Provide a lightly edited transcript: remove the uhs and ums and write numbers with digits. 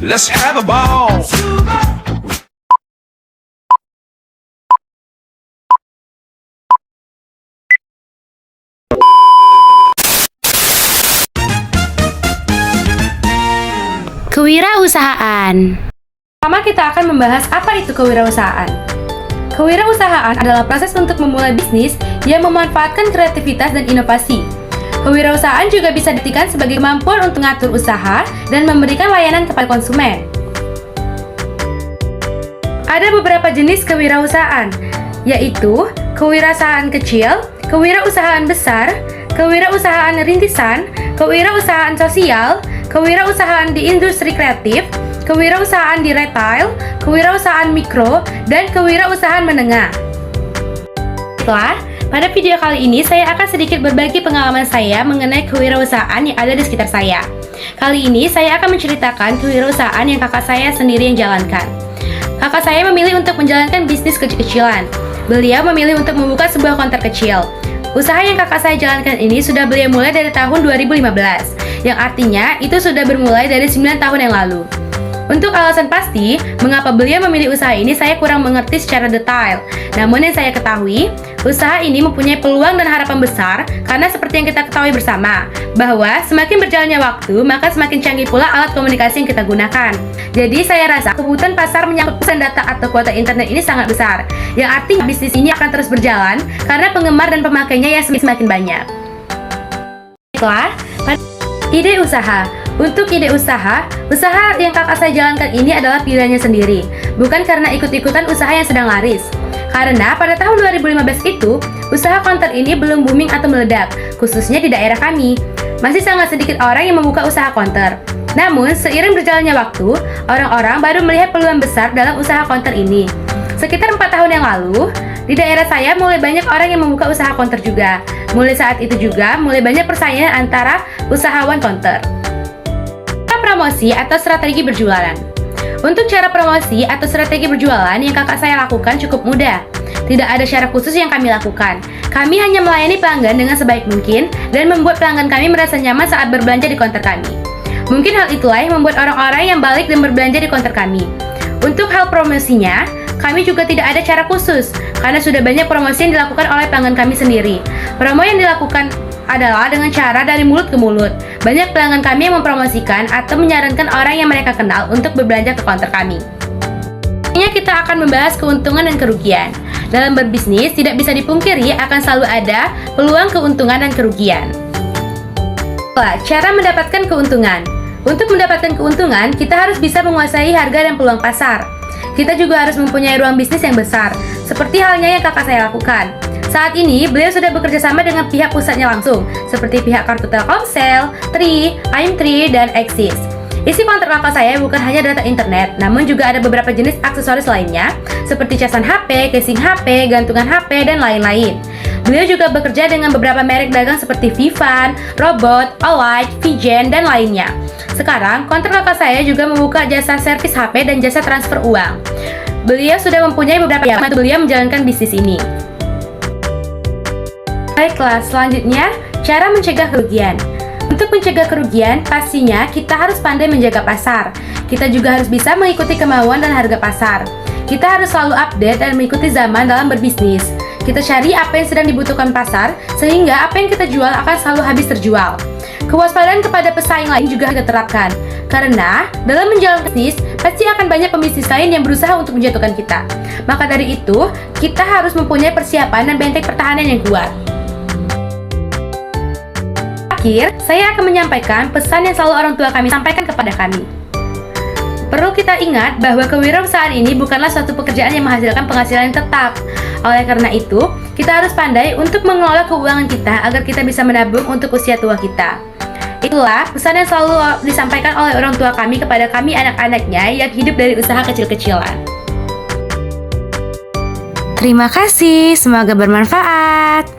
Let's have a ball. Kewirausahaan. Pertama kita akan membahas apa itu kewirausahaan. Kewirausahaan adalah proses untuk memulai bisnis yang memanfaatkan kreativitas dan inovasi. Kewirausahaan juga bisa diartikan sebagai kemampuan untuk mengatur usaha dan memberikan layanan kepada konsumen. Ada beberapa jenis kewirausahaan, yaitu kewirausahaan kecil, kewirausahaan besar, kewirausahaan rintisan, kewirausahaan sosial, kewirausahaan di industri kreatif, kewirausahaan di retail, kewirausahaan mikro, dan kewirausahaan menengah. Baiklah, pada video kali ini saya akan sedikit berbagi pengalaman saya mengenai kewirausahaan yang ada di sekitar saya. Kali ini saya akan menceritakan kewirausahaan yang kakak saya sendiri yang jalankan. Kakak saya memilih untuk menjalankan bisnis kecil-kecilan. Beliau memilih untuk membuka sebuah konter kecil. Usaha yang kakak saya jalankan ini sudah beliau mulai dari tahun 2015, yang artinya itu sudah bermulai dari 9 tahun yang lalu. Untuk alasan pasti, mengapa beliau memilih usaha ini saya kurang mengerti secara detail. Namun yang saya ketahui, usaha ini mempunyai peluang dan harapan besar karena seperti yang kita ketahui bersama, bahwa semakin berjalannya waktu, maka semakin canggih pula alat komunikasi yang kita gunakan. Jadi saya rasa kebutuhan pasar menyangkut pesan data atau kuota internet ini sangat besar, yang artinya bisnis ini akan terus berjalan karena penggemar dan pemakainya yang semakin banyak. Baiklah, ide usaha. Untuk ide usaha yang kakak saya jalankan ini adalah pilihannya sendiri, bukan karena ikut-ikutan usaha yang sedang laris. Karena pada tahun 2015 itu, usaha konter ini belum booming atau meledak, khususnya di daerah kami. Masih sangat sedikit orang yang membuka usaha konter. Namun, seiring berjalannya waktu, orang-orang baru melihat peluang besar dalam usaha konter ini. Sekitar 4 tahun yang lalu, di daerah saya mulai banyak orang yang membuka usaha konter juga. Mulai saat itu juga, mulai banyak persaingan antara usahawan konter. Promosi atau strategi berjualan. Untuk cara promosi atau strategi berjualan yang kakak saya lakukan cukup mudah. Tidak ada syarat khusus yang kami lakukan. Kami hanya melayani pelanggan dengan sebaik mungkin dan membuat pelanggan kami merasa nyaman saat berbelanja di konter kami. Mungkin hal itulah yang membuat orang-orang yang balik dan berbelanja di konter kami. Untuk hal promosinya, kami juga tidak ada cara khusus karena sudah banyak promosi yang dilakukan oleh pelanggan kami sendiri. Promo yang dilakukan adalah dengan cara dari mulut ke mulut. Banyak pelanggan kami yang mempromosikan atau menyarankan orang yang mereka kenal untuk berbelanja ke konter kami. Selanjutnya kita akan membahas keuntungan dan kerugian. Dalam berbisnis tidak bisa dipungkiri akan selalu ada peluang keuntungan dan kerugian. Cara mendapatkan keuntungan. Untuk mendapatkan keuntungan, kita harus bisa menguasai harga dan peluang pasar. Kita juga harus mempunyai ruang bisnis yang besar, seperti halnya yang kakak saya lakukan. Saat ini, beliau sudah bekerja sama dengan pihak pusatnya langsung, seperti pihak kartu Telkomsel, Tri, AIM3, dan Axis. Isi kontrak kakak saya bukan hanya data internet, namun juga ada beberapa jenis aksesoris lainnya, seperti casan HP, casing HP, gantungan HP, dan lain-lain. Beliau juga bekerja dengan beberapa merek dagang seperti Vivan, Robot, Olight, Vigen, dan lainnya. Sekarang, kontrak kakak saya juga membuka jasa servis HP dan jasa transfer uang. Beliau sudah mempunyai beberapa yang membantu beliau menjalankan bisnis ini. Baiklah, selanjutnya, cara mencegah kerugian. Untuk mencegah kerugian, pastinya kita harus pandai menjaga pasar. Kita juga harus bisa mengikuti kemauan dan harga pasar. Kita harus selalu update dan mengikuti zaman dalam berbisnis. Kita cari apa yang sedang dibutuhkan pasar, sehingga apa yang kita jual akan selalu habis terjual. Kewaspadaan kepada pesaing lain juga kita terapkan. Karena, dalam menjalankan bisnis, pasti akan banyak pembisnis lain yang berusaha untuk menjatuhkan kita. Maka dari itu, kita harus mempunyai persiapan dan benteng pertahanan yang kuat. Terakhir, saya akan menyampaikan pesan yang selalu orang tua kami sampaikan kepada kami. Perlu kita ingat bahwa kewirausahaan ini bukanlah suatu pekerjaan yang menghasilkan penghasilan yang tetap. Oleh karena itu, kita harus pandai untuk mengelola keuangan kita agar kita bisa menabung untuk usia tua kita. Itulah pesan yang selalu disampaikan oleh orang tua kami kepada kami anak-anaknya yang hidup dari usaha kecil-kecilan. Terima kasih, semoga bermanfaat.